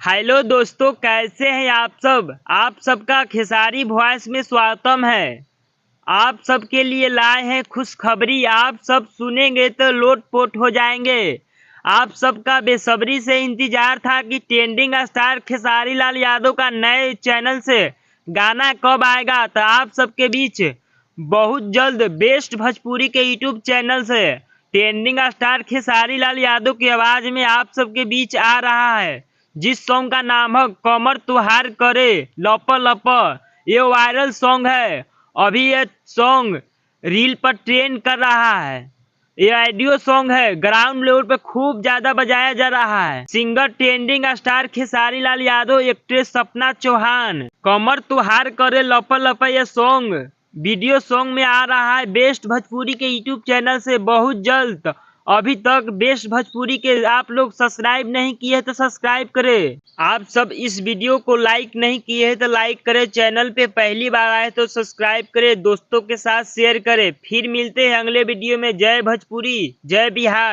Hello दोस्तों, कैसे हैं आप सब। आप सबका खेसारी वॉइस में स्वागतम है। आप सबके लिए लाए हैं खुशखबरी। आप सब सुनेंगे तो लोटपोट हो जाएंगे। आप सबका बेसब्री से इंतजार था कि ट्रेंडिंग स्टार खेसारी लाल यादव का नए चैनल से गाना कब आएगा। तो आप सबके बीच बहुत जल्द बेस्ट भोजपुरी के यूट्यूब चैनल से ट्रेंडिंग स्टार खेसारी लाल यादव की आवाज में आप सबके बीच आ रहा है, जिस सॉन्ग का नाम है कमर तुहार करे लप लप। ये वायरल सॉन्ग है। अभी ये सॉन्ग रील पर ट्रेंड कर रहा है। ये ऑडियो सॉन्ग है, ग्राउंड लेवल पे खूब ज्यादा बजाया जा रहा है। Singer trending star Khesari Lal Yadav, actress सपना चौहान, कमर तुहार करे लप लप ये सॉन्ग वीडियो सॉन्ग में आ रहा है बेस्ट भोजपुरी के यूट्यूब चैनल से बहुत जल्द। अभी तक बेस्ट भोजपुरी के आप लोग सब्सक्राइब नहीं किए तो सब्सक्राइब करें। आप सब इस वीडियो को लाइक नहीं किए हैं तो लाइक करें। चैनल पे पहली बार आए तो सब्सक्राइब करें, दोस्तों के साथ शेयर करें। फिर मिलते हैं अगले वीडियो में। जय भोजपुरी, जय बिहार।